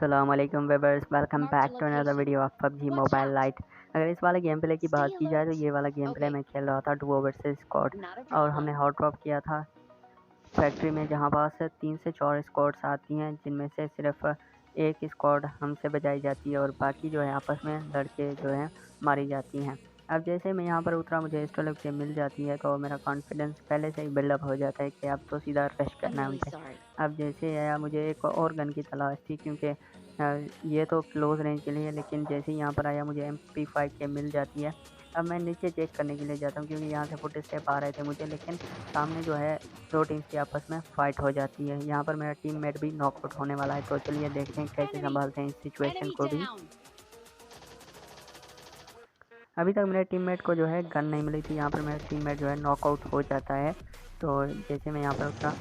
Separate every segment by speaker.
Speaker 1: अस्सलामुअलैकुम वेबर्स, welcome back to another video of PUBG mobile lite. अगर इस वाले गेम प्ले की बात की जाए तो ये वाला गेम प्ले मैं खेल रहा था डुओ वर्सेस स्क्वाड और हमने हॉट ड्रॉप किया था फैक्ट्री में, जहाँ पास 3 से 4 स्क्वाड्स आती हैं, जिनमें से सिर्फ एक स्क्वाड हमसे बचाई जाती है और बाकी जो है आपस में लड़के जो है मारी जाती हैं। अब जैसे मैं यहाँ पर उतरा, मुझे स्टोलक से मिल जाती है तो मेरा कॉन्फिडेंस पहले से ही बिल्डअप हो जाता है कि अब तो सीधा रश करना है मुझे। अब जैसे आया, मुझे एक और गन की तलाश थी क्योंकि ये तो क्लोज रेंज के लिए है, लेकिन जैसे ही यहाँ पर आया मुझे MP5 के मिल जाती है। अब मैं नीचे चेक करने के लिए जाता हूँ क्योंकि यहाँ से फुट स्टेप आ रहे थे मुझे, लेकिन सामने जो है दो टीम्स की आपस में फाइट हो जाती है। यहाँ पर मेरा टीममेट भी नॉकआउट होने वाला है, तो चलिए देखते हैं कैसे संभालते हैं इस सिचुएशन को भी। अभी तक मेरे टीममेट को जो है गन नहीं मिली थी, यहाँ पर मेरा टीममेट जो है नॉकआउट हो जाता है। तो जैसे मैं यहाँ पर उतरा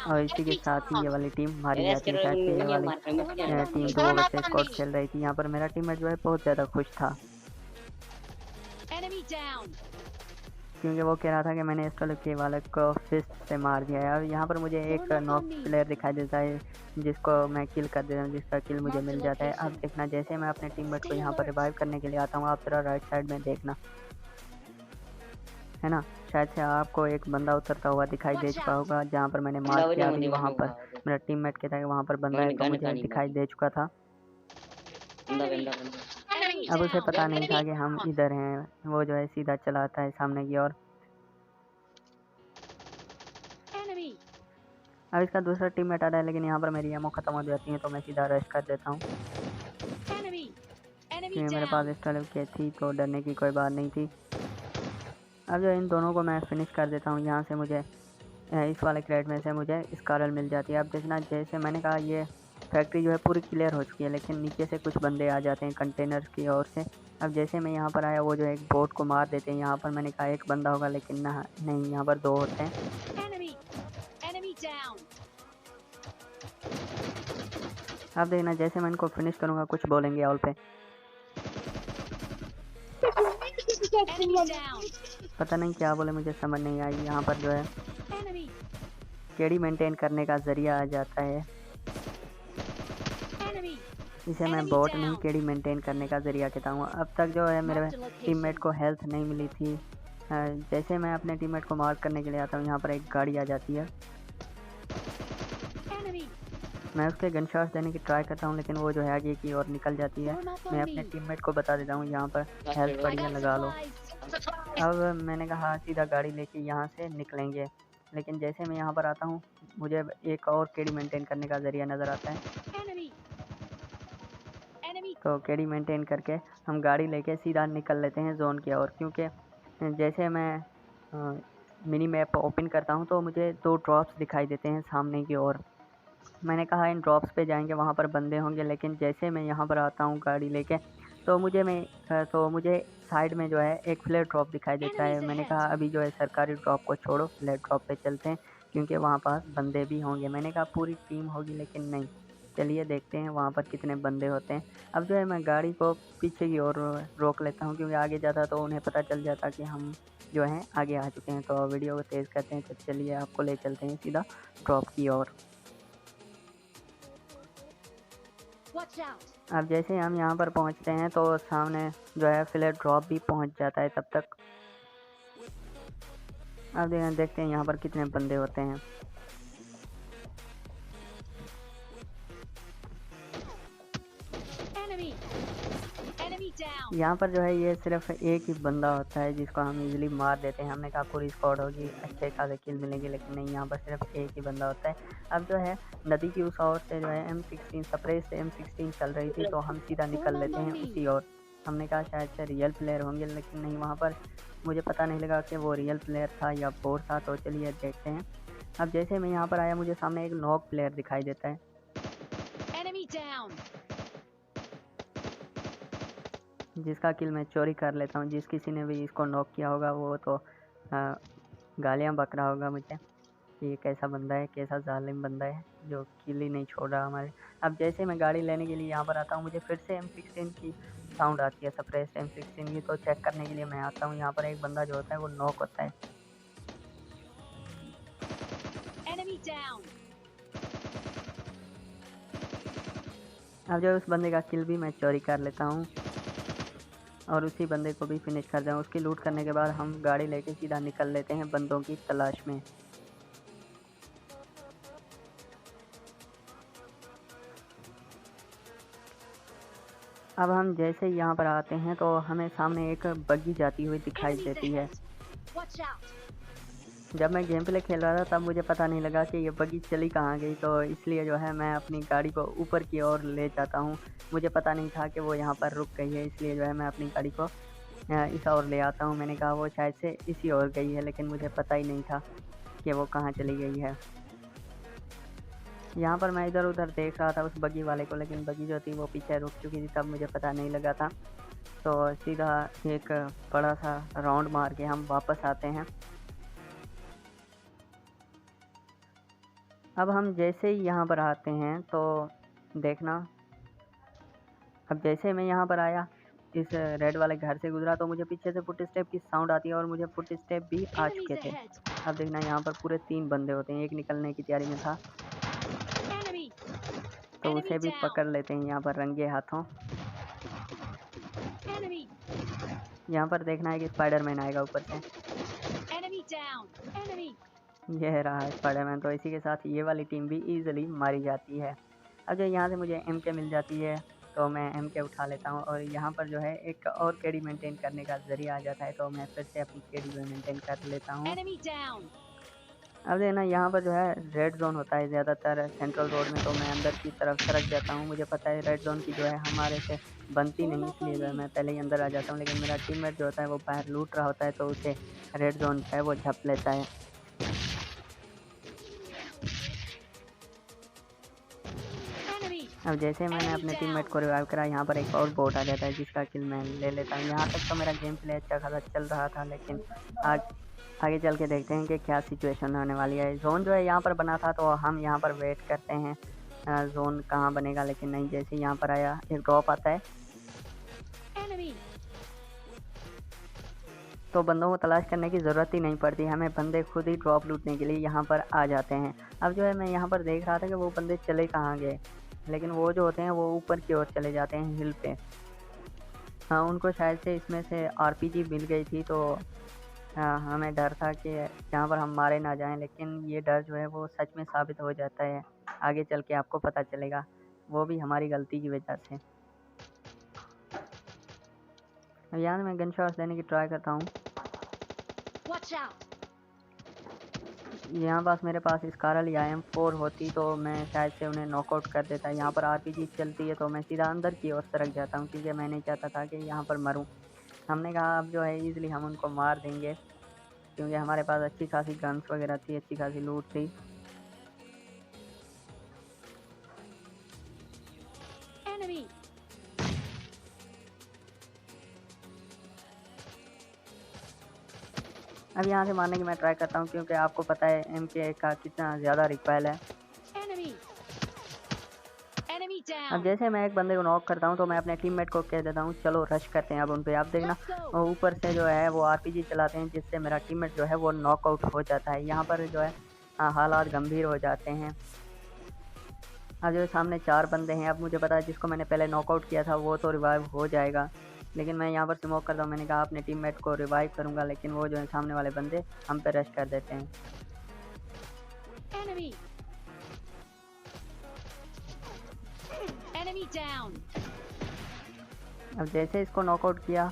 Speaker 1: और इसी के साथ ही ये वाली टीम मारी जाती है। शायद से ये वाली टीम तो वर्सेस स्क्वाड खेल रही थी। यहाँ पर मेरा टीममेट जो है बहुत ज़्यादा खुश था क्योंकि वो कह रहा था कि मैंने स्टोलक वाले को फिस्ट से मार दिया है। और यहाँ पर मुझे एक नॉक प्लेयर दिखाई देता है जिसको मैं किल कर देता हूँ, जिसका किल मुझे मिल जाता है। अब देखना, जैसे मैं अपने टीममेट को यहाँ पर रिवाइव करने के लिए आता हूँ, आप जरा राइट साइड में देखना, है ना, शायद से आपको एक बंदा उतरता हुआ दिखाई दे चुका होगा जहाँ पर मैंने मार किया। अभी वहाँ पर मेरा टीममेट कहता है कि वहाँ पर बंदा है, तो मुझे दिखाई दे चुका था। अब उसे पता नहीं था कि हम इधर हैं, वो जो है सीधा चला आता है सामने की ओर। अब इसका दूसरा टीममेट आ रहा है, लेकिन यहाँ पर मेरी एमो खत्म हो जाती है तो मैं सीधा रश कर देता हूँ क्योंकि मेरे पास स्टॉल की थी तो डरने की कोई बात नहीं थी। अब जो इन दोनों को मैं फिनिश कर देता हूँ। यहाँ से मुझे इस वाले क्रेट में से मुझे स्कारल मिल जाती है। अब देखना, जैसे मैंने कहा ये फैक्ट्री जो है पूरी क्लियर हो चुकी है, लेकिन नीचे से कुछ बंदे आ जाते हैं कंटेनर्स की ओर से। अब जैसे मैं यहाँ पर आया, वो जो है एक बोट को मार देते हैं। यहाँ पर मैंने कहा एक बंदा होगा, लेकिन ना, नहीं, यहाँ पर दो होते हैं। अब देखना, जैसे मैं इनको फिनिश करूँगा कुछ बोलेंगे ऑल पे, पता नहीं क्या बोले, मुझे समझ नहीं आई। यहाँ पर जो है केडी मेंटेन करने का जरिया आ जाता है, इसे मैं बोट नहीं केडी मेंटेन करने का जरिया कहता हूँ। अब तक जो है मेरे टीममेट को हेल्थ नहीं मिली थी। जैसे मैं अपने टीममेट को मार्क करने के लिए आता हूँ, यहाँ पर एक गाड़ी आ जाती है। मैं उसके गन शॉट्स देने की ट्राई करता हूँ, लेकिन वो जो है आगे की ओर निकल जाती है। मैं अपने टीममेट को बता देता हूँ यहाँ पर हेल्थ बढ़िया लगा लो। अब मैंने कहा सीधा गाड़ी लेके यहाँ से निकलेंगे, लेकिन जैसे मैं यहाँ पर आता हूँ मुझे एक और केडी मेंटेन करने का जरिया नज़र आता है। तो केडी मेंटेन करके हम गाड़ी लेके सीधा निकल लेते हैं जोन की ओर, क्योंकि जैसे मैं मिनी मैप ओपन करता हूँ तो मुझे 2 ड्रॉप्स दिखाई देते हैं सामने की ओर। मैंने कहा इन ड्रॉप्स पे जाएंगे, वहाँ पर बंदे होंगे, लेकिन जैसे मैं यहाँ पर आता हूँ गाड़ी लेके तो मुझे साइड में जो है एक फ्लैट ड्रॉप दिखाई देता है। मैंने कहा अभी जो है सरकारी ड्रॉप को छोड़ो, फ्लैट ड्रॉप पे चलते हैं क्योंकि वहाँ पास बंदे भी होंगे। मैंने कहा पूरी टीम होगी, लेकिन नहीं, चलिए देखते हैं वहाँ पर कितने बंदे होते हैं। अब जो है मैं गाड़ी को पीछे की ओर रोक लेता हूँ क्योंकि आगे जाता तो उन्हें पता चल जाता कि हम जो हैं आगे आ चुके हैं। तो वीडियो को तेज़ करते हैं, तो चलिए आपको ले चलते हैं सीधा ड्रॉप की ओर। अब जैसे हम यहाँ पर पहुँचते हैं तो सामने जो है फ्लैट ड्रॉप भी पहुँच जाता है तब तक। अब देखते हैं यहाँ पर कितने बंदे होते हैं। यहाँ पर जो है ये सिर्फ एक ही बंदा होता है जिसको हम इजीली मार देते हैं। हमने कहा पूरी स्क्वाड होगी, अच्छे खासे किल मिलेंगे, लेकिन नहीं, यहाँ पर सिर्फ एक ही बंदा होता है। अब जो है नदी की उस ओर से जो है M16 स्प्रे से M16 चल रही थी, तो हम सीधा निकल लेते हैं उसी ओर। हमने कहा शायद से रियल प्लेयर होंगे, लेकिन नहीं, वहाँ पर मुझे पता नहीं लगा कि वो रियल प्लेयर था या बोट था। तो चलिए देखते हैं। अब जैसे मैं यहाँ पर आया, मुझे सामने एक नॉक प्लेयर दिखाई देता है, जिसका किल मैं चोरी कर लेता हूँ। जिस किसी ने भी इसको नॉक किया होगा वो तो गालियाँ बक रहा होगा मुझे कि ये कैसा बंदा है, कैसा जालिम बंदा है जो किल ही नहीं छोड़ रहा हमारे। अब जैसे मैं गाड़ी लेने के लिए यहाँ पर आता हूँ, मुझे फिर से M16 की साउंड आती है, सप्रेस M16 की। तो चेक करने के लिए मैं आता हूँ, यहाँ पर एक बंदा जो होता है वो नॉक होता है। अब जो उस बंदे का किल भी मैं चोरी कर लेता हूँ और उसी बंदे को भी फिनिश कर दें। उसकी लूट करने के बाद हम गाड़ी लेके सीधा निकल लेते हैं बंदों की तलाश में। अब हम जैसे ही यहाँ पर आते हैं तो हमें सामने एक बग्गी जाती हुई दिखाई देती है। जब मैं गेम प्ले खेल रहा था तब मुझे पता नहीं लगा कि ये बग्गी चली कहाँ गई, तो इसलिए जो है मैं अपनी गाड़ी को ऊपर की ओर ले जाता हूँ। मुझे पता नहीं था कि वो यहाँ पर रुक गई है, इसलिए जो है मैं अपनी गाड़ी को इस ओर ले आता हूँ। मैंने कहा वो शायद से इसी ओर गई है, लेकिन मुझे पता ही नहीं था कि वो कहाँ चली गई है। यहाँ पर मैं इधर उधर देख रहा था उस बग्गी वाले को, लेकिन बग्गी जो थी वो पीछे रुक चुकी थी, तब मुझे पता नहीं लगा था। तो सीधा एक बड़ा सा राउंड मार के हम वापस आते हैं। अब हम जैसे ही यहाँ पर आते हैं तो देखना, अब जैसे मैं यहाँ पर आया, इस रेड वाले घर से गुजरा, तो मुझे पीछे से फुट स्टेप की साउंड आती है और मुझे फुट स्टेप भी आ चुके थे। अब देखना यहाँ पर पूरे 3 बंदे होते हैं, एक निकलने की तैयारी में था, तो उसे भी पकड़ लेते हैं यहाँ पर रंगे हाथों। यहाँ पर देखना है कि स्पाइडरमैन आएगा ऊपर से। यह रहा स्पाइडरमैन, तो इसी के साथ ये वाली टीम भी इजीली मारी जाती है। अब जो यहाँ से मुझे MK मिल जाती है तो मैं MK उठा लेता हूँ और यहाँ पर जो है एक और केडी मेंटेन करने का जरिया आ जाता है, तो मैं फिर से अपनी केडी को मेंटेन कर लेता हूँ। अब देखना यहाँ पर जो है रेड जोन होता है ज़्यादातर सेंट्रल रोड में, तो मैं अंदर की तरफ सरक जाता हूँ। मुझे पता है रेड जोन की जो है हमारे से बनती नहीं, इसलिए जो है मैं पहले ही अंदर आ जाता हूँ। लेकिन मेरा टीममेट जो होता है वो बाहर लूट रहा होता है, तो उसे रेड जोन जो है वो झप लेता है। अब जैसे मैंने अपने टीममेट को रिवाइव करा, यहाँ पर एक और बोट आ जाता है जिसका किल मैं ले लेता हूँ। यहाँ तक तो मेरा गेम प्ले अच्छा खासा चल रहा था, लेकिन आगे चल के देखते हैं कि क्या सिचुएशन होने वाली है। जोन जो है यहाँ पर बना था, तो हम यहाँ पर वेट करते हैं जोन कहाँ बनेगा, लेकिन नहीं, जैसे यहाँ पर आया एक ड्रॉप आता है, तो बंदों को तलाश करने की ज़रूरत ही नहीं पड़ती, हमें बंदे खुद ही ड्रॉप लूटने के लिए यहाँ पर आ जाते हैं। अब जो है मैं यहाँ पर देख रहा था कि वो बंदे चले कहाँ गए, लेकिन वो जो होते हैं वो ऊपर की ओर चले जाते हैं हिल पे। हाँ, उनको शायद से इसमें से RPG मिल गई थी, तो हमें डर था कि यहाँ पर हम मारे ना जाएं, लेकिन ये डर जो है वो सच में साबित हो जाता है। आगे चल के आपको पता चलेगा, वो भी हमारी गलती की वजह से। अब यहाँ मैं गन शॉट्स लेने की ट्राई करता हूँ। यहाँ पास मेरे पास स्कारल या M4 होती तो मैं शायद से उन्हें नॉकआउट कर देता। यहाँ पर RPG चलती है तो मैं सीधा अंदर की ओर सरक जाता हूँ, क्योंकि मैं नहीं चाहता था कि यहाँ पर मरूँ। हमने कहा अब जो है ईज़िली हम उनको मार देंगे, क्योंकि हमारे पास अच्छी खासी गन्स वगैरह थी, अच्छी खासी लूट थी। अब यहाँ से मारने की मैं ट्राई करता हूँ, क्योंकि आपको पता है MK का कितना ज़्यादा रिकॉइल है। अब जैसे मैं एक बंदे को नॉक करता हूँ तो मैं अपने टीममेट को कह देता हूँ चलो रश करते हैं अब उन पे। आप देखना ऊपर से जो है वो RPG चलाते हैं, जिससे मेरा टीममेट जो है वो नॉकआउट हो जाता है। यहाँ पर जो है हालात गंभीर हो जाते हैं। अब जो सामने 4 बंदे हैं, अब मुझे पता है जिसको मैंने पहले नॉकआउट किया था वो तो रिवाइव हो जाएगा, लेकिन मैं यहाँ पर स्मोक करता हूँ। मैंने कहा अपने टीममेट को रिवाइव करूँगा, लेकिन वो जो है सामने वाले बंदे हम पे रश कर देते हैं। अब जैसे इसको नॉकआउट किया,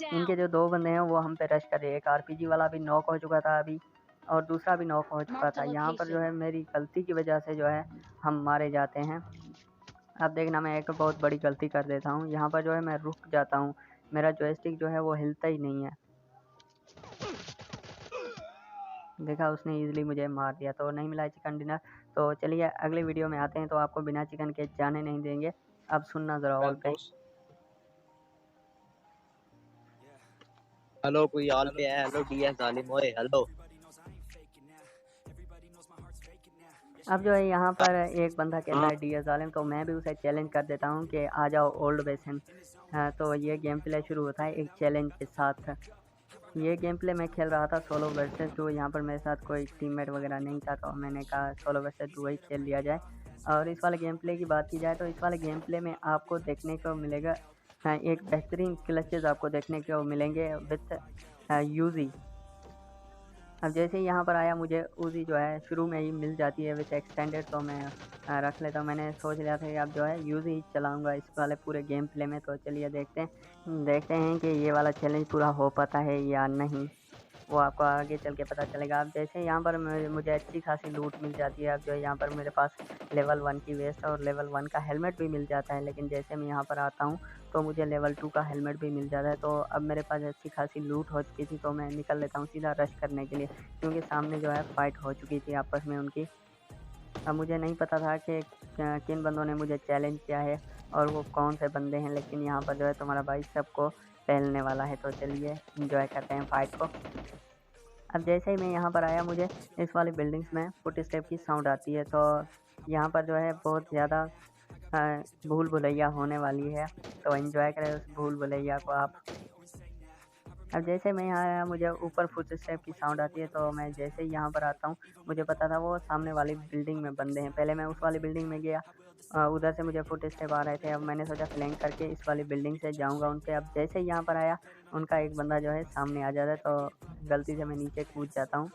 Speaker 1: इनके जो 2 बंदे हैं वो हम पे रश कर रहे हैं। एक RPG वाला भी नॉक हो चुका था अभी, और दूसरा भी नॉक हो चुका था। यहाँ पर जो है मेरी गलती की वजह से जो है हम मारे जाते हैं। अब देखना मैं एक बहुत बड़ी गलती कर देता हूँ, यहाँ पर जो है मैं रुक जाता हूँ, मेरा जॉयस्टिक जो है वो हिलता ही नहीं है। देखा, उसने ईजिली मुझे मार दिया, तो नहीं मिला चिकन डिनर। तो चलिए अगले वीडियो में आते हैं, तो आपको बिना चिकन के जाने नहीं देंगे। अब सुनना ज़रा और पे।
Speaker 2: हेलो कोई ऑल पे है? हेलो DS जालिम ओए हेलो।
Speaker 1: अब जो है यहाँ पर एक बंदा कहता है DS जालिम, तो मैं भी उसे चैलेंज कर देता हूँ कि आ जाओ ओल्ड बेसन। तो ये गेम प्ले शुरू होता है एक चैलेंज के साथ। ये गेम प्ले मैं खेल रहा था सोलो वर्सेस डुओ। यहाँ पर मेरे साथ कोई टीममेट वगैरह नहीं था, तो मैंने कहा सोलो वर्सेस डुओ ही खेल लिया जाए। और इस वाले गेम प्ले की बात की जाए तो इस वाले गेम प्ले में आपको देखने को मिलेगा एक बेहतरीन क्लचेज आपको देखने को मिलेंगे विथ यूजी। अब जैसे ही यहाँ पर आया मुझे उजी जो है शुरू में ही मिल जाती है विथ एक्सटेंडेड, तो मैं रख लेता हूँ। मैंने सोच लिया था कि अब जो है यूज ही चलाऊँगा इस वाले पूरे गेम प्ले में। तो चलिए देखते हैं कि ये वाला चैलेंज पूरा हो पाता है या नहीं, वो आपको आगे चल के पता चलेगा। अब जैसे यहाँ पर मुझे अच्छी खासी लूट मिल जाती है। अब जो यहाँ पर मेरे पास लेवल 1 की वेस्ट और लेवल 1 का हेलमेट भी मिल जाता है, लेकिन जैसे मैं यहाँ पर आता हूँ तो मुझे लेवल 2 का हेलमेट भी मिल जाता है। तो अब मेरे पास अच्छी खासी लूट हो चुकी थी, तो मैं निकल लेता हूँ सीधा रश करने के लिए, क्योंकि सामने जो है फाइट हो चुकी थी आपस में उनकी। अब मुझे नहीं पता था कि किन बंदों ने मुझे चैलेंज किया है और वो कौन से बंदे हैं, लेकिन यहाँ पर जो है तुम्हारा भाई सबको पहलने वाला है। तो चलिए इंजॉय करते हैं फाइट को। अब जैसे ही मैं यहाँ पर आया मुझे इस वाली बिल्डिंग्स में फुट स्टेप की साउंड आती है, तो यहाँ पर जो है बहुत ज़्यादा भूल भुलैया होने वाली है, तो एंजॉय करें उस भूल भुलैया को आप। अब जैसे मैं यहाँ आया मुझे ऊपर फुट स्टेप की साउंड आती है, तो मैं जैसे ही यहाँ पर आता हूँ मुझे पता था वो सामने वाली बिल्डिंग में बंदे हैं। पहले मैं उस वाली बिल्डिंग में गया, उधर से मुझे फुट स्टेप आ रहे थे। अब मैंने सोचा फ्लैंक करके इस वाली बिल्डिंग से जाऊँगा उन पे। अब जैसे ही यहाँ पर आया उनका एक बंदा जो है सामने आ जाता है, तो गलती से मैं नीचे कूद जाता हूँ,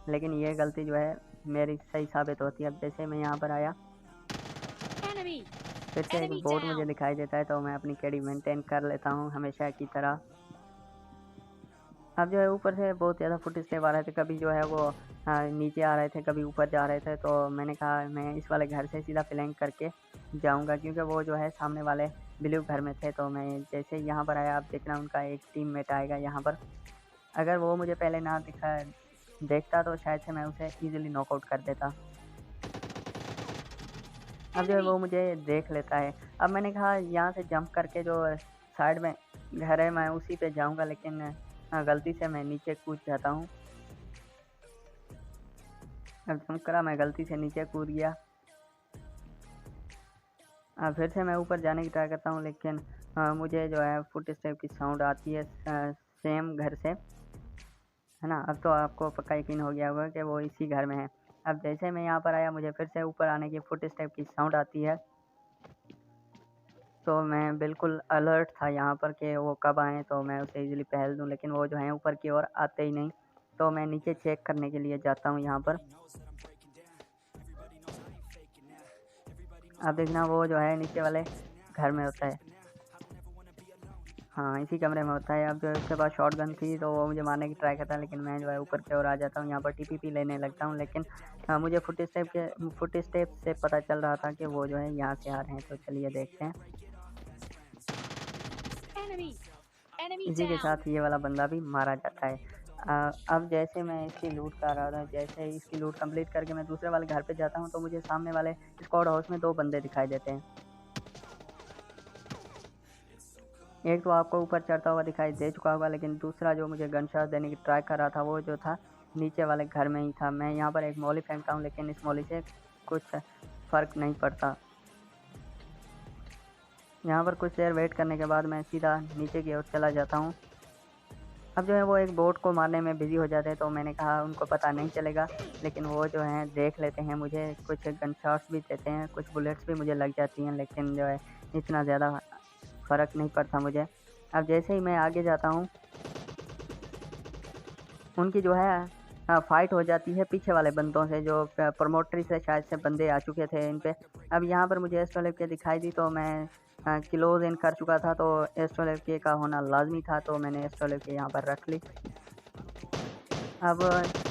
Speaker 1: लेकिन ये गलती जो है मेरी सही साबित होती है। अब जैसे मैं यहाँ पर आया फिर से एक बोट मुझे दिखाई देता है, तो मैं अपनी केडी मेंटेन कर लेता हूँ हमेशा की तरह। अब जो है ऊपर से बहुत ज़्यादा फुट स्टेप आ रहे थे, कभी जो है वो नीचे आ रहे थे, कभी ऊपर जा रहे थे। तो मैंने कहा मैं इस वाले घर से सीधा फ्लैंक करके जाऊंगा, क्योंकि वो जो है सामने वाले ब्लू घर में थे। तो मैं जैसे यहाँ पर आया, आप देखना उनका एक टीममेट आएगा यहाँ पर। अगर वो मुझे पहले ना देखता तो शायद से मैं उसे ईजिली नॉकआउट कर देता। अब जो है वो मुझे देख लेता है। अब मैंने कहा यहाँ से जंप करके जो साइड में घर है मैं उसी पे जाऊंगा, लेकिन गलती से मैं नीचे कूद जाता हूँ। अब जंप करा, मैं गलती से नीचे कूद गया। फिर से मैं ऊपर जाने की ट्राई करता हूँ, लेकिन मुझे जो है फुट स्टेप की साउंड आती है सेम घर से, है ना। अब तो आपको पक्का यकीन हो गया होगा कि वो इसी घर में है। अब जैसे मैं यहाँ पर आया मुझे फिर से ऊपर आने की फुट स्टेप की साउंड आती है, तो मैं बिल्कुल अलर्ट था यहाँ पर कि वो कब आएँ तो मैं उसे इजीली पहल दूँ, लेकिन वो जो है ऊपर की ओर आते ही नहीं। तो मैं नीचे चेक करने के लिए जाता हूँ यहाँ पर। अब देखना वो जो है नीचे वाले घर में होता है, हाँ इसी कमरे में होता है। अब जो उसके पास शॉट गन थी तो वो मुझे मारने की ट्राई करता है, लेकिन मैं जो है ऊपर की ओर आ जाता हूँ। यहाँ पर टीपीपी लेने लगता हूँ, लेकिन मुझे फुट स्टेप से पता चल रहा था कि वो जो है यहाँ से आ रहे हैं। तो चलिए देखते हैं। इसी के साथ ये वाला बंदा भी मारा जाता है। अब जैसे मैं इसकी लूट कर रहा था, जैसे इसकी लूट कंप्लीट करके मैं दूसरे वाले घर पे जाता हूँ, तो मुझे सामने वाले स्क्वाड हाउस में 2 बंदे दिखाई देते हैं। एक तो आपको ऊपर चढ़ता हुआ दिखाई दे चुका होगा, लेकिन दूसरा जो मुझे गन शॉट देने की ट्राई कर रहा था वो जो था नीचे वाले घर में ही था। मैं यहाँ पर एक मौली फेंकता हूँ, लेकिन इस मौली से कुछ फ़र्क नहीं पड़ता। यहाँ पर कुछ देर वेट करने के बाद मैं सीधा नीचे की ओर चला जाता हूँ। अब जो है वो एक बोट को मारने में बिजी हो जाते हैं, तो मैंने कहा उनको पता नहीं चलेगा, लेकिन वो जो है देख लेते हैं मुझे, कुछ गन शॉट्स भी देते हैं, कुछ बुलेट्स भी मुझे लग जाती हैं, लेकिन जो है इतना ज़्यादा फ़र्क नहीं पड़ता मुझे। अब जैसे ही मैं आगे जाता हूँ उनकी जो है फाइट हो जाती है पीछे वाले बंदों से, जो प्रमोटरी से शायद से बंदे आ चुके थे इन पे। अब यहाँ पर मुझे एस्ट्रोलेव के दिखाई दी, तो मैं क्लोज इन कर चुका था, तो एस्ट्रोलेव के का होना लाजमी था, तो मैंने एस्ट्रोलेव के यहाँ पर रख ली। अब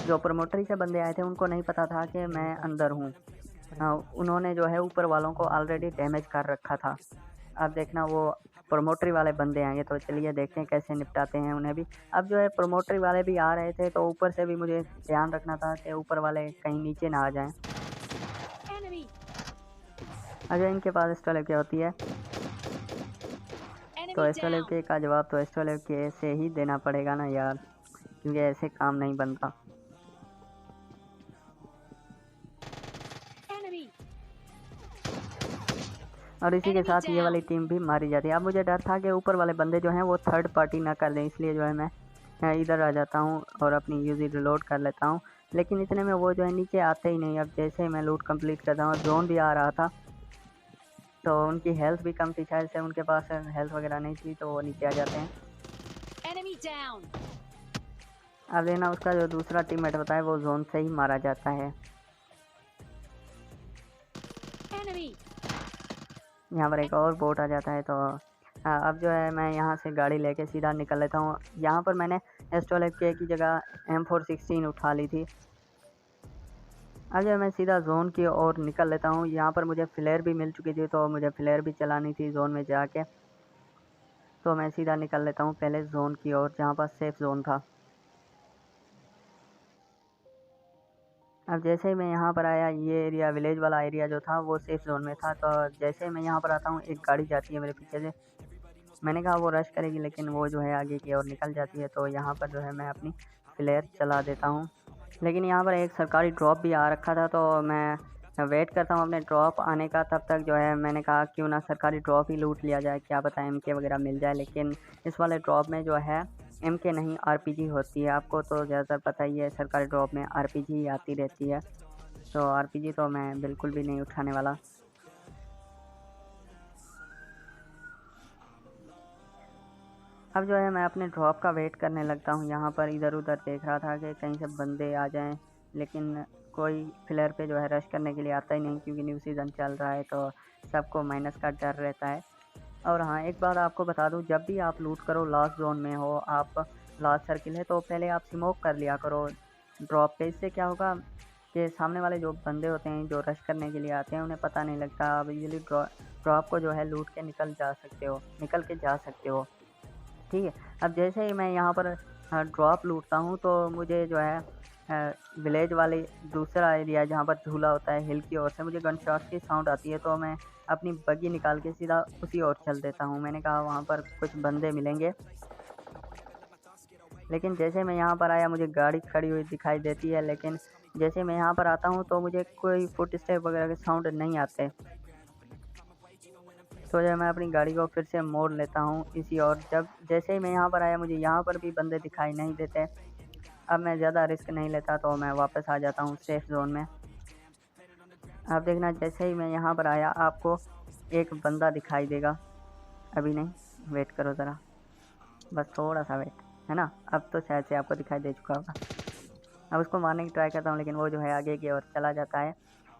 Speaker 1: जो प्रमोटरी से बंदे आए थे उनको नहीं पता था कि मैं अंदर हूँ, उन्होंने जो है ऊपर वालों को ऑलरेडी डैमेज कर रखा था। अब देखना वो प्रमोटरी वाले बंदे आएंगे, तो चलिए देखते हैं कैसे निपटाते हैं उन्हें भी। अब जो है प्रमोटरी वाले भी आ रहे थे, तो ऊपर से भी मुझे ध्यान रखना था कि ऊपर वाले कहीं नीचे ना आ जाएं। अगर इनके पास एस्ट्रोलेव के होती है तो एस्ट्रोलेव के का जवाब तो एस्ट्रोलेव के से ही देना पड़ेगा ना यार, क्योंकि ऐसे काम नहीं बनता। और इसी के साथ ये वाली टीम भी मारी जाती है। अब मुझे डर था कि ऊपर वाले बंदे जो हैं वो थर्ड पार्टी ना कर दें, इसलिए जो है मैं इधर आ जाता हूँ और अपनी यूज़ी रिलोड कर लेता हूँ, लेकिन इतने में वो जो है नीचे आते ही नहीं। अब जैसे ही मैं लूट कंप्लीट करता हूँ, ड्रोन भी आ रहा था, तो उनकी हेल्थ भी कम थी, शायद से उनके पास हेल्थ वगैरह नहीं थी, तो वो नीचे आ जाते हैं। अब देखना उसका जो दूसरा टीममेट होता है वो जोन से ही मारा जाता है। यहाँ पर एक और बोट आ जाता है, तो अब जो है मैं यहाँ से गाड़ी लेके सीधा निकल लेता हूँ। यहाँ पर मैंने S12K की जगह M416 उठा ली थी। अब जो है मैं सीधा जोन की ओर निकल लेता हूँ। यहाँ पर मुझे फ्लेयर भी मिल चुकी थी, तो मुझे फ्लेयर भी चलानी थी जोन में जाके, तो मैं सीधा निकल लेता हूँ पहले जोन की ओर, जहाँ पर सेफ जोन था। अब जैसे ही मैं यहाँ पर आया, ये एरिया विलेज वाला एरिया जो था वो सेफ जोन में था, तो जैसे ही मैं यहाँ पर आता हूँ एक गाड़ी जाती है मेरे पीछे से। मैंने कहा वो रश करेगी, लेकिन वो जो है आगे की ओर निकल जाती है, तो यहाँ पर जो है मैं अपनी फ्लेयर चला देता हूँ। लेकिन यहाँ पर एक सरकारी ड्रॉप भी आ रखा था, तो मैं वेट करता हूँ अपने ड्रॉप आने का। तब तक जो है मैंने कहा क्यों ना सरकारी ड्रॉप ही लूट लिया जाए, क्या पता MK वगैरह मिल जाए। लेकिन इस वाले ड्रॉप में जो है MK नहीं RPG होती है। आपको तो ज़्यादातर पता ही है, सरकारी ड्रॉप में RPG ही आती रहती है, तो RPG तो मैं बिल्कुल भी नहीं उठाने वाला। अब जो है मैं अपने ड्रॉप का वेट करने लगता हूँ। यहाँ पर इधर उधर देख रहा था कि कहीं से बंदे आ जाएं, लेकिन कोई फ्लेयर पे जो है रश करने के लिए आता ही नहीं, क्योंकि न्यू सीज़न चल रहा है, तो सबको माइनस का डर रहता है। और हाँ, एक बात आपको बता दूँ, जब भी आप लूट करो, लास्ट जोन में हो आप, लास्ट सर्किल है, तो पहले आप स्मोक कर लिया करो ड्रॉप पे। इससे क्या होगा कि सामने वाले जो बंदे होते हैं जो रश करने के लिए आते हैं, उन्हें पता नहीं लगता। आप इजीली ड्रॉप को जो है लूट के निकल के जा सकते हो। ठीक है। अब जैसे ही मैं यहाँ पर ड्रॉप लूटता हूँ, तो मुझे जो है विलेज वाले दूसरा एरिया जहाँ पर झूला होता है हिल की ओर से मुझे गन शॉट की साउंड आती है, तो मैं अपनी बग्गी निकाल के सीधा उसी ओर चल देता हूँ। मैंने कहा वहाँ पर कुछ बंदे मिलेंगे, लेकिन जैसे मैं यहाँ पर आया मुझे गाड़ी खड़ी हुई दिखाई देती है, लेकिन जैसे मैं यहाँ पर आता हूँ तो मुझे कोई फुट स्टेप वगैरह के साउंड नहीं आते। तो जो मैं अपनी गाड़ी को फिर से मोड़ लेता हूँ इसी और। जब जैसे ही मैं यहाँ पर आया मुझे यहाँ पर भी बंदे दिखाई नहीं देते। अब मैं ज़्यादा रिस्क नहीं लेता, तो मैं वापस आ जाता हूँ सेफ जोन में। अब देखना, जैसे ही मैं यहाँ पर आया आपको एक बंदा दिखाई देगा। अभी नहीं, वेट करो ज़रा, बस थोड़ा सा वेट, है ना। अब तो शायद से आपको दिखाई दे चुका होगा। अब उसको मारने की ट्राई करता हूँ, लेकिन वो जो है आगे की ओर चला जाता है।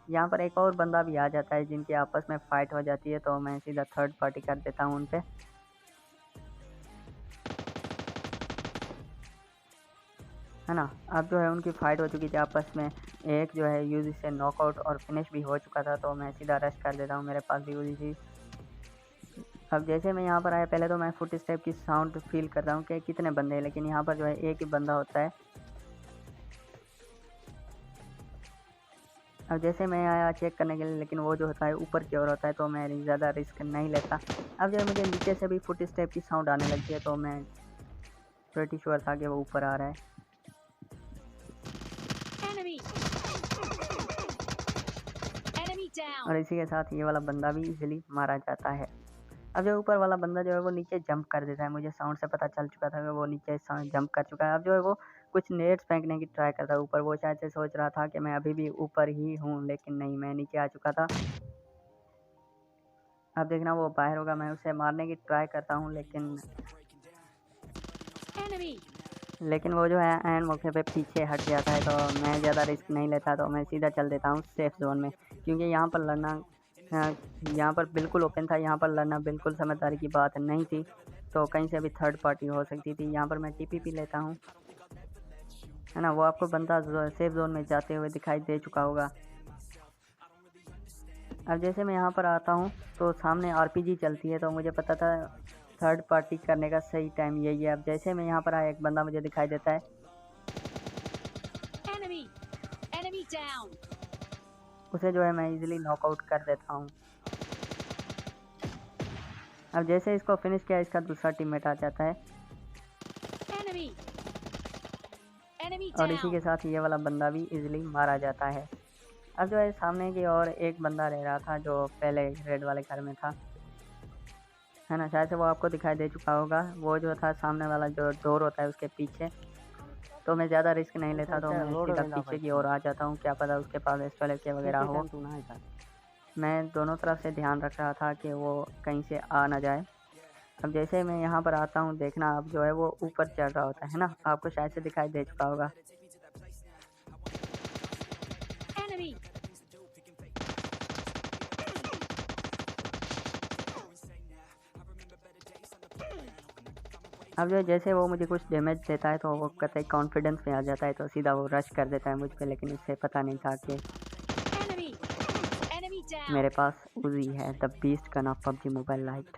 Speaker 1: यहाँ पर एक और बंदा भी आ जाता है, जिनकी आपस में फ़ाइट हो जाती है, तो मैं सीधा थर्ड पार्टी कर देता हूँ उन पर, है ना। अब जो है उनकी फ़ाइट हो चुकी थी आपस में, एक जो है यूजी से नॉकआउट और फिनिश भी हो चुका था, तो मैं सीधा रश कर देता हूँ, मेरे पास भी यूजी थी। अब जैसे मैं यहाँ पर आया, पहले तो मैं फुट स्टेप की साउंड फील करता हूँ कि कितने बंदे हैं, लेकिन यहाँ पर जो है एक ही बंदा होता है। अब जैसे मैं आया चेक करने के लिए, लेकिन वो जो होता है ऊपर की ओर होता है, तो मैं ज़्यादा रिस्क नहीं लेता। अब जो है मुझे नीचे से भी फुट स्टेप की साउंड आने लगती है, तो मैं प्रेटी श्योर था कि वो ऊपर आ रहा है। और इसी के साथ ये वाला बंदा भी इजीली मारा जाता है। अब जो ऊपर वाला बंदा जो है वो नीचे जंप कर देता है। मुझे साउंड से पता चल चुका था कि वो नीचे जंप कर चुका है। अब जो है वो कुछ नेट्स फेंकने की ट्राई करता है ऊपर। वो शायद से सोच रहा था कि मैं अभी भी ऊपर ही हूँ, लेकिन नहीं, मैं नीचे आ चुका था। अब देखना वो बाहर होगा, मैं उसे मारने की ट्राई करता हूँ, लेकिन वो जो है एंड मौके पे पीछे हट जाता है, तो मैं ज़्यादा रिस्क नहीं लेता, तो मैं सीधा चल देता हूँ सेफ जोन में, क्योंकि यहाँ पर लड़ना यहाँ पर बिल्कुल ओपन था। यहाँ पर लड़ना बिल्कुल समझदारी की बात नहीं थी, तो कहीं से भी थर्ड पार्टी हो सकती थी। यहाँ पर मैं TPP लेता हूँ, है ना। वो आपको बंदा सेफ जोन में जाते हुए दिखाई दे चुका होगा। अब जैसे मैं यहाँ पर आता हूँ तो सामने RPG चलती है, तो मुझे पता था थर्ड पार्टी करने का सही टाइम यही है। अब जैसे मैं यहाँ पर आया, एक बंदा मुझे दिखाई देता है, उसे जो है मैं इजीली नॉकआउट कर देता हूँ। अब जैसे इसको फिनिश किया, इसका दूसरा टीममेट आ जाता है, और इसी के साथ ये वाला बंदा भी इजीली मारा जाता है। अब जो है सामने की ओर एक बंदा रह रहा था जो पहले रेड वाले घर में था, है ना। शायद से वो आपको दिखाई दे चुका होगा, वो जो था सामने वाला जो डोर होता है उसके पीछे। तो मैं ज़्यादा रिस्क नहीं लेता, तो मैं सीधा पीछे की ओर आ जाता हूँ, क्या पता उसके पास एस्ट्रोलेके वगैरह हो। मैं दोनों तरफ से ध्यान रख रहा था कि वो कहीं से आ ना जाए। अब जैसे मैं यहाँ पर आता हूँ, देखना अब जो है वो ऊपर चढ़ रहा होता है ना, आपको शायद से दिखाई दे चुका होगा। अब जो जैसे वो मुझे कुछ डैमेज देता है तो वो कतई कॉन्फिडेंस में आ जाता है, तो सीधा वो रश कर देता है मुझ पे। लेकिन उससे पता नहीं था कि मेरे पास उजी है, the beast gun of PUBG mobile light.